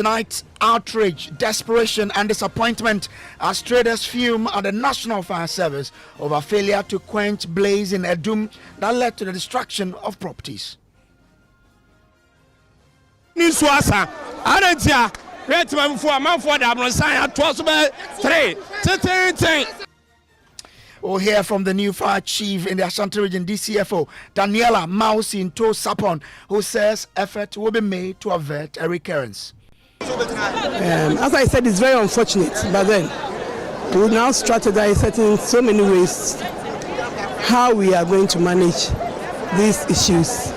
Tonight, outrage, desperation, and disappointment as traders fume at the National Fire Service over failure to quench blaze in Edum that led to the destruction of properties. We'll hear from the new fire chief in the Ashanti region, DCFO, Daniela Mausinto Sapon, who says effort will be made to avert a recurrence. As I said, it's very unfortunate, but then we will now strategize in so many ways how we are going to manage these issues.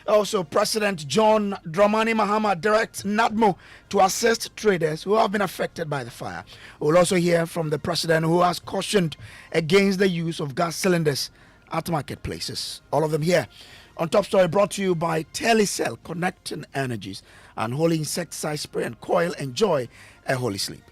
Also, President John Dramani Mahama directs NADMO to assist traders who have been affected by the fire. We'll also hear from the president, who has cautioned against the use of gas cylinders at marketplaces. All of them here on Top Story, brought to you by Telecel, connecting energies, and Holy Insecticide Spray and Coil. Enjoy a holy sleep.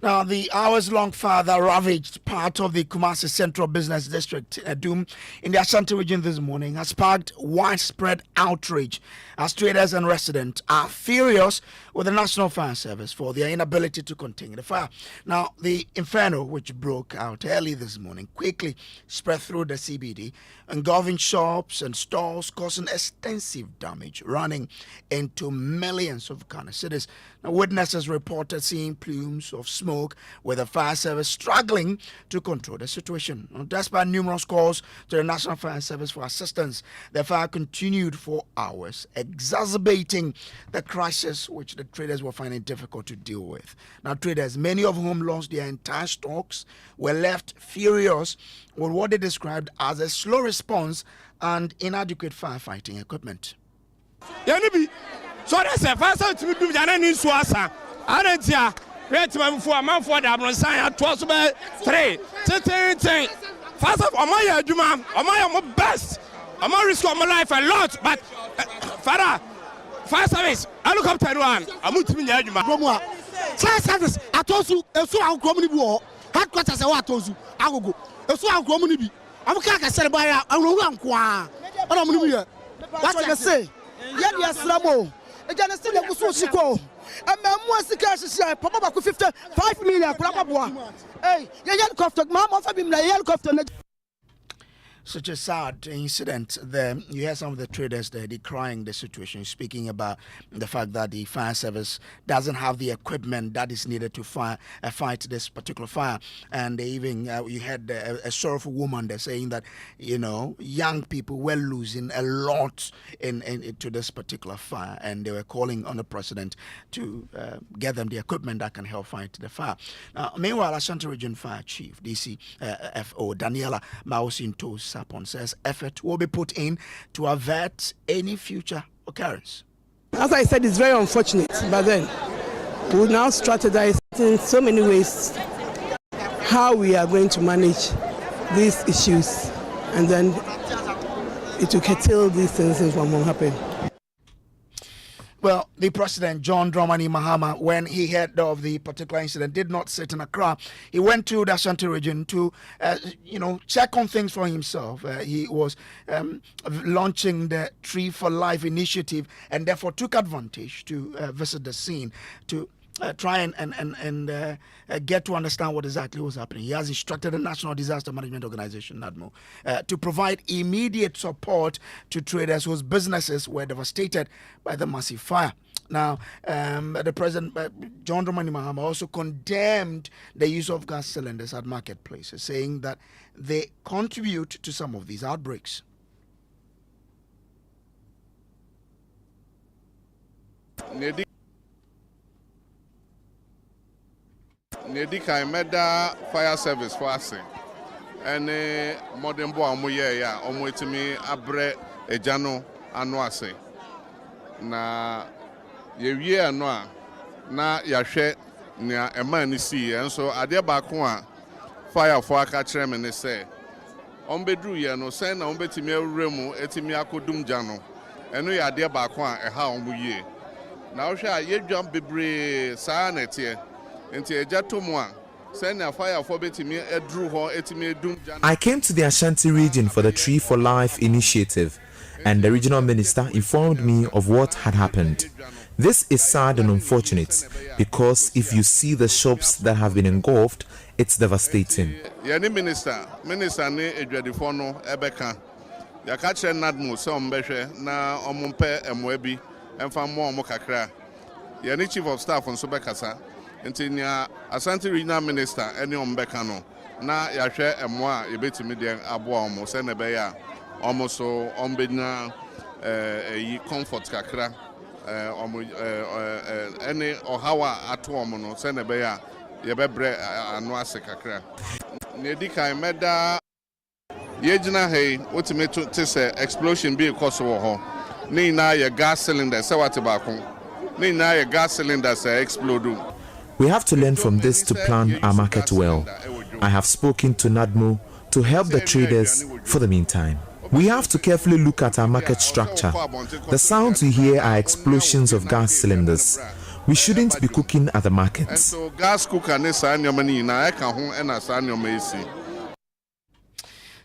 Now, the hours-long fire that ravaged part of the Kumasi Central Business District, Edum, in the Ashanti region this morning has sparked widespread outrage as traders and residents are furious with the National Fire Service for their inability to contain the fire. Now, the inferno, which broke out early this morning, quickly spread through the CBD, engulfing shops and stores, causing extensive damage, running into millions of Ghana cedis. Now, witnesses reported seeing plumes of smoke, with the fire service struggling to control the situation. Now, despite numerous calls to the National Fire Service for assistance, the fire continued for hours, exacerbating the crisis which the traders were finding difficult to deal with. Now, traders, many of whom lost their entire stocks, were left furious with what they described as a slow response and inadequate firefighting equipment. So that's a fast to do Janani Swasa. I don't hear. Red man for a man for the Abronsan, 3. Fast of Amaya Juma, Amaya best. I'm going to risk my life a lot, but Father, fire service, I look up to one. I'm going to be Juma. Fire service, I told you, a so our community war, headquarters, I told you, I will go. A so our community. I'm going to say, I will run qua. I'm going to what I say. Yes, Slamo. Again, I still have to go. And my most cash is probably 55 million. Hey, helicopter, Mamma, helicopter. Such a sad incident there. You hear some of the traders there decrying the situation, speaking about the fact that the fire service doesn't have the equipment that is needed to fight this particular fire. And they even, you had a sorrowful woman there saying that, you know, young people were losing a lot to this particular fire. And they were calling on the president to get them the equipment that can help fight the fire. Now, meanwhile, Ashanti Region Fire Chief, DCFO, Daniela Mausinto Sapon, says effort will be put in to avert any future occurrence. As I said, it's very unfortunate, but then we will now strategize in so many ways how we are going to manage these issues, and then it will curtail these things from happen. Well, the president, John Dramani Mahama, when he heard of the particular incident, did not sit in Accra. He went to the Ashanti region to, check on things for himself. He was launching the Tree for Life initiative, and therefore took advantage to visit the scene to try and get to understand what exactly was happening. He has instructed the National Disaster Management Organization, NADMO, to provide immediate support to traders whose businesses were devastated by the massive fire. Now, the President, John Dramani Mahama, also condemned the use of gas cylinders at marketplaces, saying that they contribute to some of these outbreaks. Nedi Kaimeda Fire Service for us. ene modern bo amu ye ya omo etimi abre ejano ano ase na ye wie ano a na yahwe nia ema ni si enso ade ba ko a fire for aka kire me ne se ombedru ye no sen na ombetimi awure mu etimi akodum jano eno ya ade ba ko a eha omu yie na wo hwe a yedwam bebre saa na tie enti ejato mu a I came to the Ashanti region for the Tree for Life initiative, and the regional minister informed me of what had happened. This is sad and unfortunate because if you see the shops that have been engulfed, it's devastating. Yani minister ne edwadifo no ebeka ya ka kire nadmo se ombehwe na omumpe emoabi emfa mo omo kakra yani chief of staff nso bekasa ntinya Asante regional minister ene ombeka no na yahwe emo a yebetimi de aboa omo se ne be ya omo so ombenya yi comfort kakra omo ene ohawa ato omo no se ne be ya yebebre anu ase kakra ne dikai meda yejina hey otime to say explosion be cause wo ho ne na ye gas cylinder se wate ba ko ne na ye gas cylinder se explode. We have to learn from this to plan our market well. I have spoken to NADMO to help the traders for the meantime. We have to carefully look at our market structure. The sounds we hear are explosions of gas cylinders. We shouldn't be cooking at the markets. So gas cooker ne sa nyoma na eka ho na sa nyoma esi.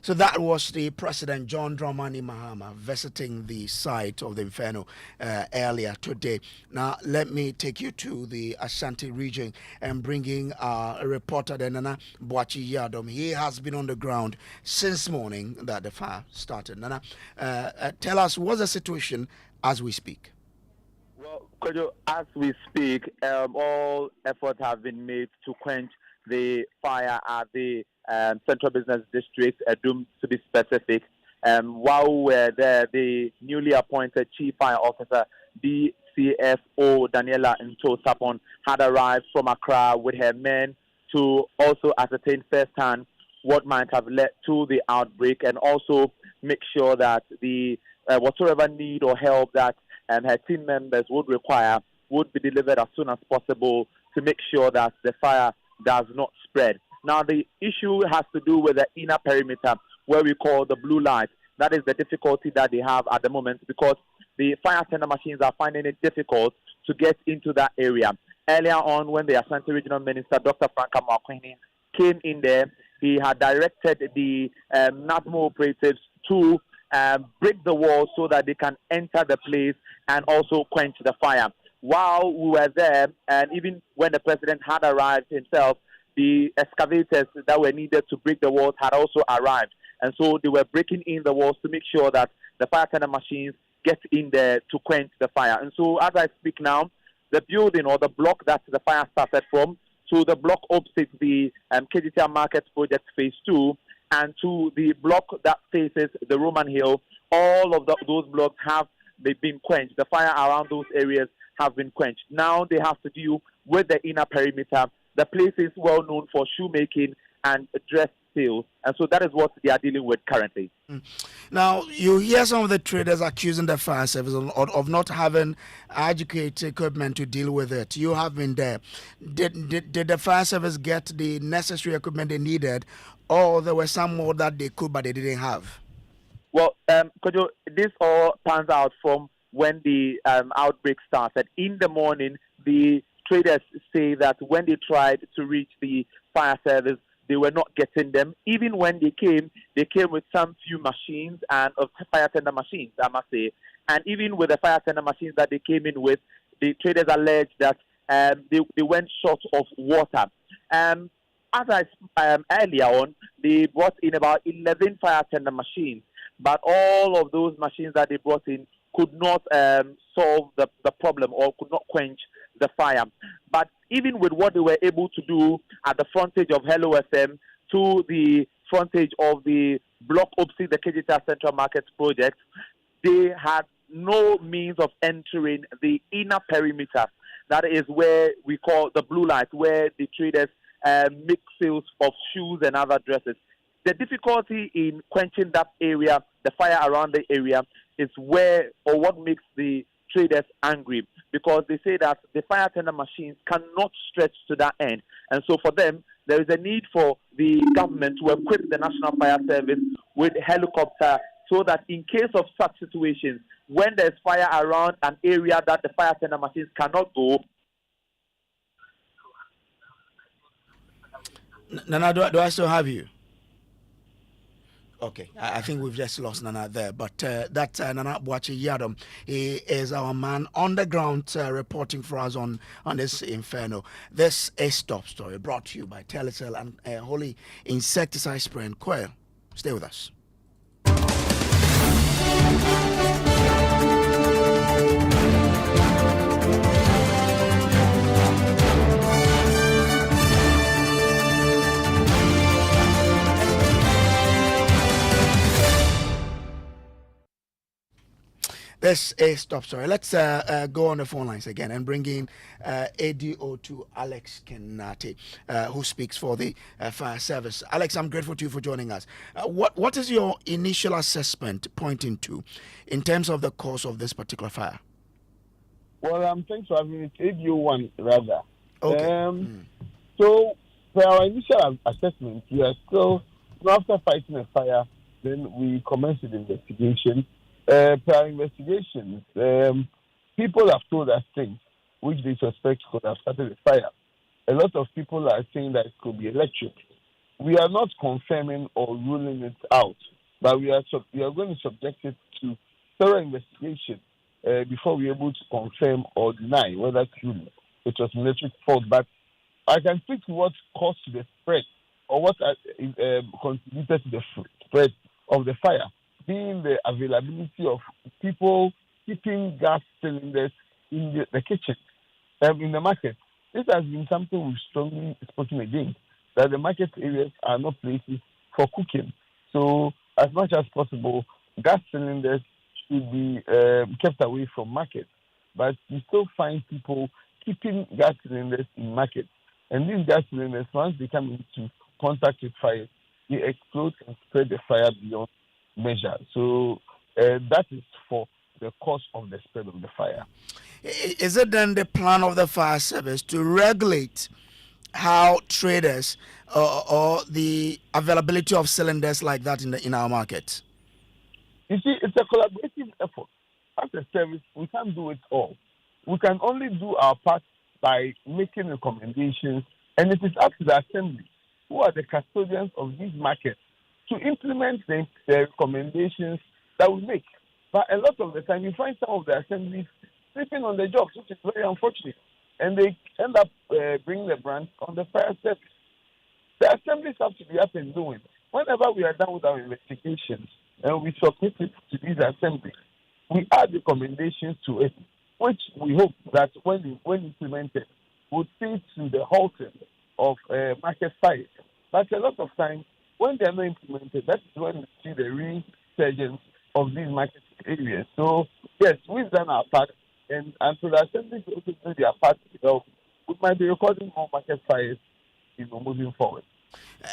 So that was the President John Dramani Mahama visiting the site of the Inferno earlier today. Now, let me take you to the Ashanti region and bringing a reporter, Nana Boachi Yadom. He has been on the ground since morning that the fire started. Nana, tell us what's the situation as we speak. Well, Kojo, as we speak, all efforts have been made to quench the fire at the Central Business District, Adum to be specific. While we were there, the newly appointed Chief Fire Officer, DCFO Daniela Nto-Sapon, had arrived from Accra with her men to also ascertain firsthand what might have led to the outbreak and also make sure that the whatsoever need or help that her team members would require would be delivered as soon as possible to make sure that the fire does not spread. Now, the issue has to do with the inner perimeter, where we call the blue light. That is the difficulty that they have at the moment because the fire tender machines are finding it difficult to get into that area. Earlier on, when the Ashanti Regional Minister, Dr. Franka Mwakwini, came in there, he had directed the NADMO operatives to break the wall so that they can enter the place and also quench the fire. While we were there, and even when the president had arrived himself, the excavators that were needed to break the walls had also arrived. And so they were breaking in the walls to make sure that the fire tender machines get in there to quench the fire. And so as I speak now, the building or the block that the fire started from, to the block opposite the KGTR Market Project Phase 2, and to the block that faces the Roman Hill, all of those blocks have been quenched. The fire around those areas have been quenched. Now they have to deal with the inner perimeter. The place is well known for shoemaking and dress sales, and so that is what they are dealing with currently. Now, you hear some of the traders accusing the fire service of not having adequate equipment to deal with it. You have been there. Did the fire service get the necessary equipment they needed, or there were some more that they could but they didn't have? Well, Kojo, this all pans out from when the outbreak started. In the morning, the traders say that when they tried to reach the fire service, they were not getting them. Even when they came with some few machines and fire tender machines, I must say. And even with the fire tender machines that they came in with, the traders alleged that they went short of water. As I earlier on, they brought in about 11 fire tender machines, but all of those machines that they brought in could not solve the problem or could not quench the fire. But even with what they were able to do at the frontage of Hello FM to the frontage of the block opposite the KGTR Central Market Project, they had no means of entering the inner perimeter. That is where we call the blue light, where the traders make sales of shoes and other dresses. the difficulty in quenching that area, the fire around the area, is where or what makes the traders angry, because they say that the fire tender machines cannot stretch to that end. And so for them, there is a need for the government to equip the National Fire Service with helicopter so that in case of such situations, when there's fire around an area that the fire tender machines cannot go. Nana, do I still have you? Okay, I think we've just lost Nana there, but that Nana Boachi Yadom, he is our man on the ground reporting for us on this inferno. This is Top Story brought to you by Telecel and Holy Insecticide Spray and Coil. Stay with us. This is Top Story. Let's go on the phone lines again and bring in ADO2 Alex Kenati, who speaks for the fire service. Alex, I'm grateful to you for joining us. What is your initial assessment pointing to in terms of the cause of this particular fire? Well, thanks for having me. ADO1 rather. Okay. So, for our initial assessment, we are still, after fighting a fire, then we commenced the investigation. Per investigations, people have told us things which they suspect could have started the fire. A lot of people are saying that it could be electric. We are not confirming or ruling it out, but we are going to subject it to thorough investigation before we're able to confirm or deny whether truly it was an electric fault. But I can speak to what caused the spread or what contributed to the spread of the fire, being the availability of people keeping gas cylinders in the kitchen, in the market. This has been something we've strongly spoken against, that the market areas are not places for cooking. So, as much as possible, gas cylinders should be kept away from markets. But you still find people keeping gas cylinders in markets. And these gas cylinders, once they come into contact with fire, they explode and spread the fire beyond measure. So that is for the cause of the spread of the fire. Is it then the plan of the fire service to regulate how traders or the availability of cylinders like that in our market? You see, it's a collaborative effort. As a service, we can't do it all. We can only do our part by making recommendations, and it is up to the assembly, who are the custodians of these markets, to implement the recommendations that we make. But a lot of the time, you find some of the assemblies sleeping on the jobs, which is very unfortunate. And they end up bringing the brand on the fire service. The assemblies have to be up and doing. Whenever we are done with our investigations and we submit it to these assemblies, we add recommendations to it, which we hope that when implemented, would see to the halting of market fires. But a lot of times, when they are not implemented, that is when we see the resurgence of these market areas. So, yes, we've done our part, and so the assembly also do their part. We might be recording more market fires, moving forward.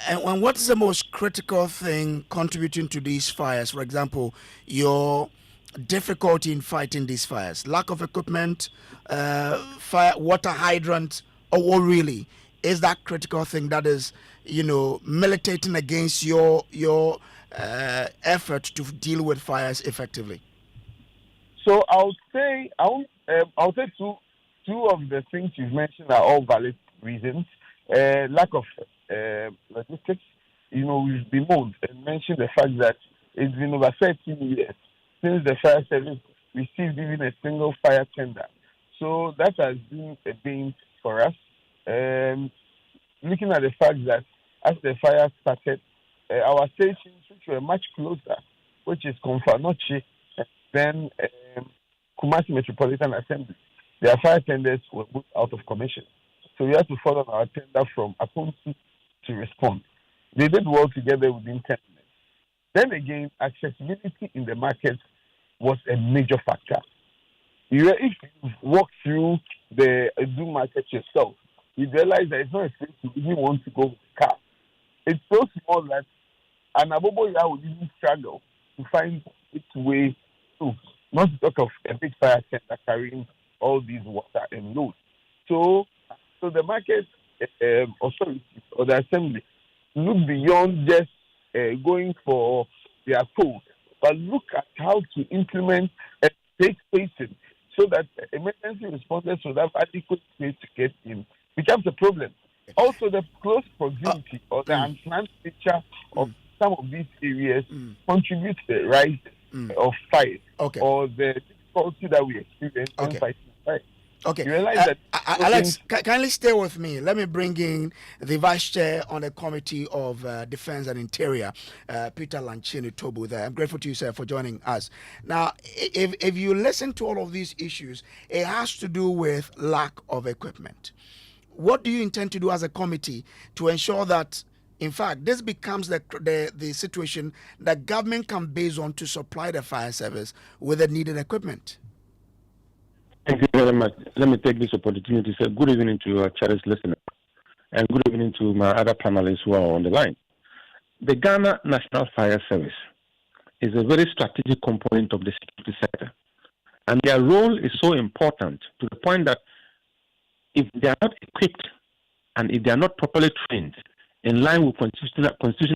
And what is the most critical thing contributing to these fires? For example, your difficulty in fighting these fires, lack of equipment, fire, water hydrant, or what really is that critical thing that is, militating against your effort to deal with fires effectively? So I'll say two of the things you've mentioned are all valid reasons. Lack of logistics. We've bemoaned and mentioned the fact that it's been over 13 years since the fire service received even a single fire tender. So that has been a bane for us. Looking at the fact that as the fire started, our stations, which were much closer, which is Konfanochi, and then Kumasi Metropolitan Assembly, their fire tenders were put out of commission. So we had to follow our tender from Aponsi to respond. They did well together within 10 minutes. Then again, accessibility in the market was a major factor. If you walk through the Edu market yourself, you realize that it's not a place you even want to go with a car. It's so small that And Abobo ya would even struggle to find its way through, not to talk of a big fire center carrying all these water and load. So the market authorities or the assembly look beyond just going for their code, but look at how to implement a safe spacing so that emergency responders will have adequate space to get in becomes a problem. Also, the close proximity or the unplanned nature of some of these areas contributes to the rise of fire or the difficulty that we experience in fighting fire. Okay. You realize that Alex, kindly stay with me. Let me bring in the Vice Chair on the Committee of Defense and Interior, Peter Lanchini Tobu there. I'm grateful to you, sir, for joining us. Now, if you listen to all of these issues, it has to do with lack of equipment. What do you intend to do as a committee to ensure that, in fact, this becomes the situation that government can base on to supply the fire service with the needed equipment? Thank you very much. Let me take this opportunity to say good evening to your cherished listeners and good evening to my other panelists who are on the line. The Ghana National Fire Service is a very strategic component of the security sector, and their role is so important to the point that if they are not equipped and if they are not properly trained in line with constitutional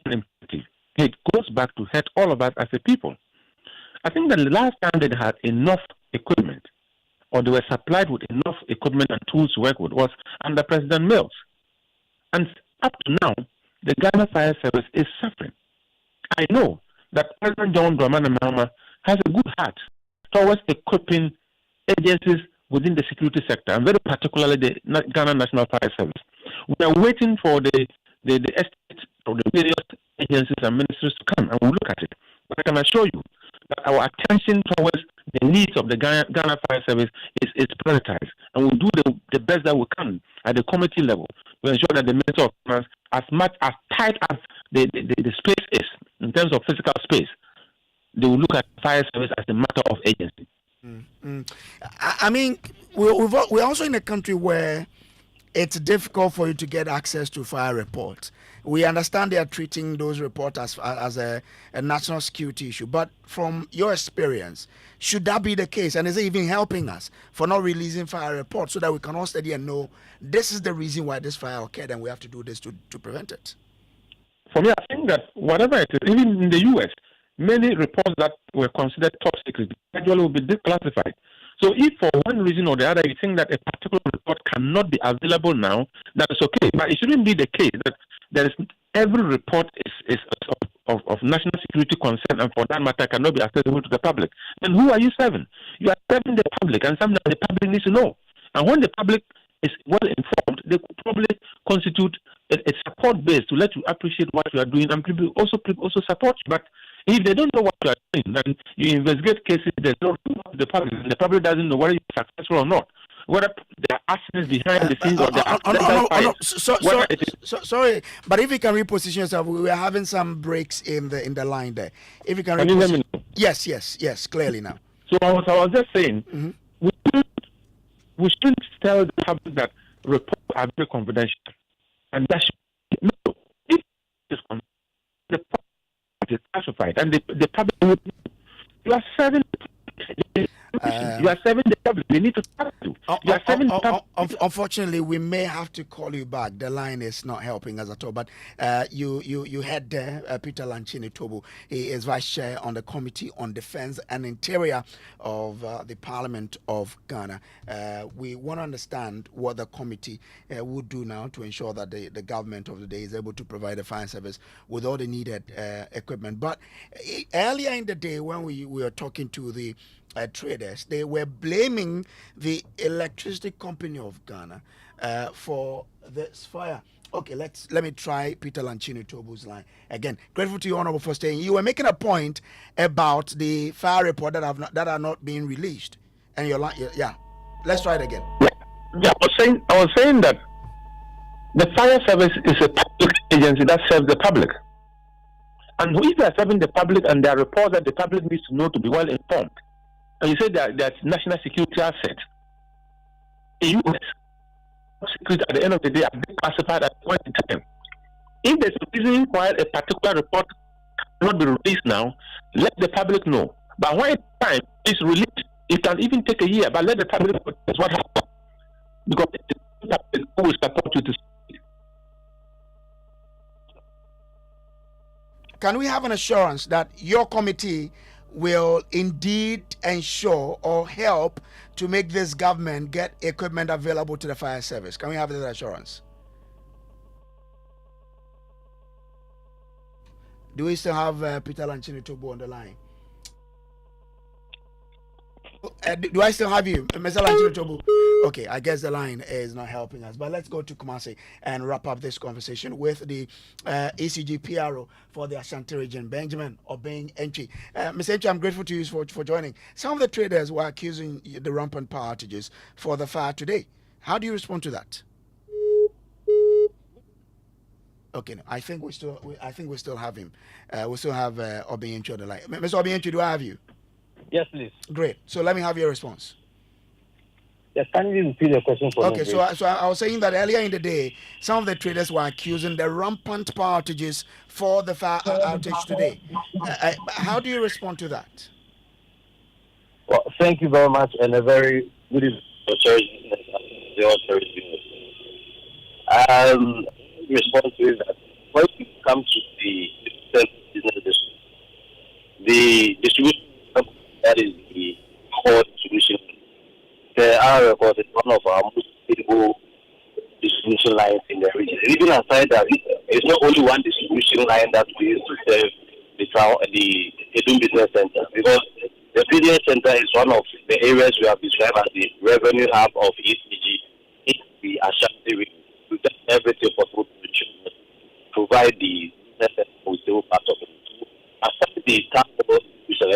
imperative, it goes back to hurt all of us as a people. I think that the last time they had enough equipment or they were supplied with enough equipment and tools to work with was under President Mills. And up to now, the Ghana Fire Service is suffering. I know that President John Dramani Mahama has a good heart towards equipping agencies within the security sector, and very particularly the Ghana National Fire Service. We are waiting for the estate of the various agencies and ministries to come and we'll look at it. But I can assure you that our attention towards the needs of the Ghana Fire Service is prioritized, and we'll do the best that we can at the committee level to ensure that the Minister of Finance, as much as tight as the space is in terms of physical space, they will look at fire service as a matter of agency. I mean, we're also in a country where it's difficult for you to get access to fire reports. We understand they are treating those reports as a national security issue, but from your experience, should that be the case? And is it even helping us for not releasing fire reports so that we can all study and know this is the reason why this fire occurred and we have to do this to prevent it? For me, I think that whatever it is, even in the U.S., many reports that were considered top secret gradually will be declassified. So if for one reason or the other you think that a particular report cannot be available now, that is okay. But it shouldn't be the case that every report is of national security concern, and for that matter cannot be accessible to the public. Then who are you serving? You are serving the public, and something the public needs to know. And when the public is well informed, they could probably constitute a support base to let you appreciate what you are doing, and people also support you. But if they don't know what you are doing, then you investigate cases that don't know the public, and the public doesn't know whether you're successful or not. Whether there are actions behind the scenes or there are sorry, but if you can reposition yourself, we are having some breaks in the line there. If you can you hear me now? Yes, clearly now. So I was just saying, we shouldn't tell the public that reports are very confidential, and that should no. If it's the public is classified, and the public would you are serving. You are serving the public. They need to talk to. You are serving the public. Unfortunately, we may have to call you back. The line is not helping us at all. But you had there, Peter Lanchini Tobu. He is Vice Chair on the Committee on Defense and Interior of the Parliament of Ghana. We want to understand what the committee would do now to ensure that the government of the day is able to provide a fire service with all the needed equipment. But earlier in the day, when we were talking to the traders, they were blaming the electricity company of Ghana for this fire. Okay, let me try Peter Lanchini Tobu's line again. Grateful to you, Honorable, for staying. You were making a point about the fire report that are not being released, and your line, yeah. Let's try it again. Yeah, I was saying that the fire service is a public agency that serves the public, and if they are serving the public and there are reports that the public needs to know to be well informed, and you say that that's national security asset, the U.S. security at the end of the day are classified at one time. If there's a reason why a particular report not be released now. Let the public know. But when time is released, it can even take a year. But let the public know what happened, because the public who will support you to. Can we have an assurance that your committee will indeed ensure or help to make this government get equipment available to the fire service? Can we have that assurance? Do we still have Peter Lanchini Tobo on the line? Do I still have you, Mr. Lanchini Tobo? Okay, I guess the line is not helping us. But let's go to Kumasi and wrap up this conversation with the ECG PRO for the Ashanti region, Benjamin Obeng Entry. Mr. Entry, I'm grateful to you for joining. Some of the traders were accusing the rampant power outages for the fire today. How do you respond to that? Okay, no, I think we still have him. We still have Obeng Entry on the line. Mr. Obeng Entry, do I have you? Yes, please. Great. So let me have your response. Yes, can you repeat the question for me? Okay, so I was saying that earlier in the day, some of the traders were accusing the rampant power outages for the fire outage today. How do you respond to that? Well, thank you very much, and a very good evening for response to that. When it comes to the business district, the distribution that is the core distribution. Our record is one of our most stable distribution lines in the region. And even aside that, it's not only one distribution line that we use to serve the Edum Business Center, because the business center is one of the areas we have described as the revenue hub of ECG. It's the Ashanti region. We do everything possible to provide the necessary stable part of it. Aside the transport distribution,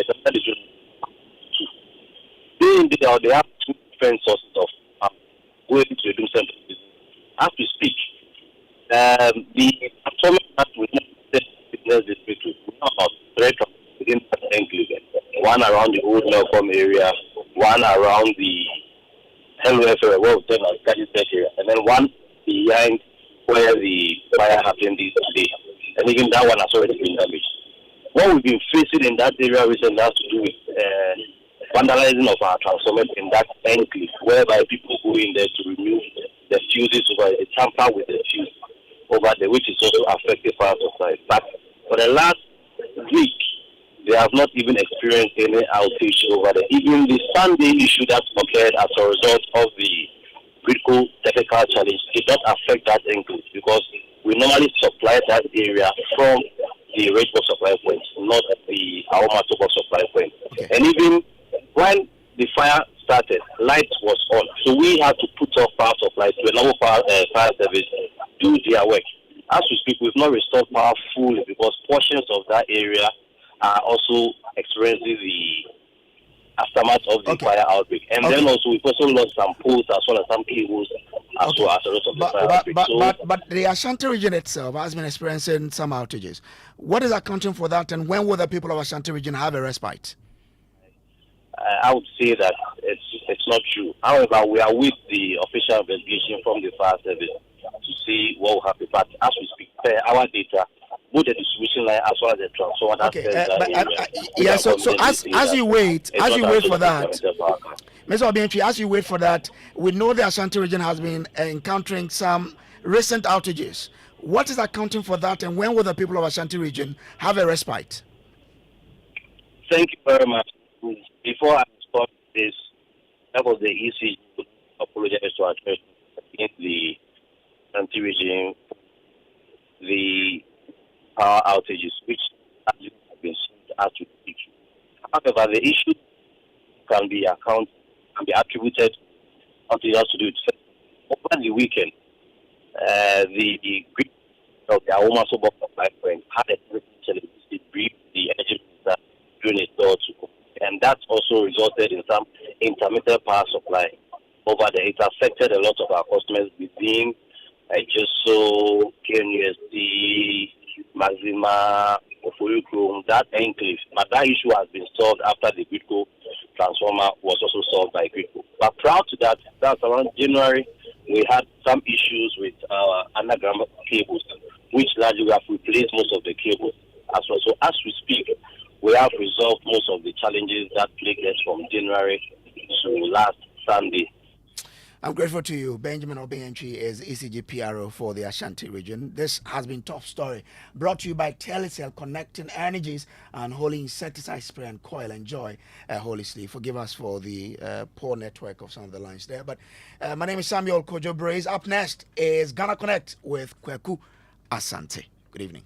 they have two different sources of going to Edum Center. As we speak, the transformers that we have business district we have about 3 within that enclave. One around the old Melcom area, one around the LFA, well, area, and then one behind where the fire happened today. And even that one has already been damaged. What we've been facing in that area recently has to do with vandalizing of our transformers in that enclave, whereby people go in there to remove the fuses over the tamper with the fuse over there, which is also affecting fire supply. But for the last week, they have not even experienced any outage over there. Even the Sunday issue that occurred as a result of the critical technical challenge did not affect that enclave, because we normally supply that area from the Redbox supply point, not the Aoma supply point. Okay. And even when the fire started, light was on, so we had to put off power supply to another fire service do their work. As we speak, we've not restored power fully because portions of that area are also experiencing the aftermath of the fire outbreak. And then also we've also lost some poles as well as some cables as well as a result of the fire outbreak. But the Ashanti region itself has been experiencing some outages. What is accounting for that, and when will the people of Ashanti region have a respite? I would say that it's not true. However, we are with the official investigation from the fire service to see what will happen. But as we speak, our data, both the distribution line as well as the transformer. Okay, so as you wait for that, Mr. Obientri, as you wait for that, we know the Ashanti region has been encountering some recent outages. What is accounting for that, and when will the people of Ashanti region have a respite? Thank you very much. Before I start this, that was the ECG to apologize to our church in the Ashanti region, the power outages, which have been seen as we speak. However, the issue can be attributed to it has to do with over the weekend. The grid of the Aoma supply point had a challenge. It briefed the energy minister during a tour to, and that also resulted in some intermittent power supply over there. It affected a lot of our customers within Jeso, KNUSD, Maxima, Ofoyukro, that enclave. But that issue has been solved after the Gridco transformer was also solved by Gridco. But prior to that, that's around January, we had some issues with our underground cables, which largely we have replaced most of the cables as well. So as we we have resolved most of the challenges that plagued us from January to last Sunday. I'm grateful to you. Benjamin Obientri is ECG PRO for the Ashanti region. This has been Top Story, brought to you by Telecel, connecting energies and Holy Insecticide Spray and Coil. Enjoy Holy Sleep. Forgive us for the poor network of some of the lines there. But my name is Samuel Kojo Brace. Up next is Ghana Connect with Kweku Asante. Good evening.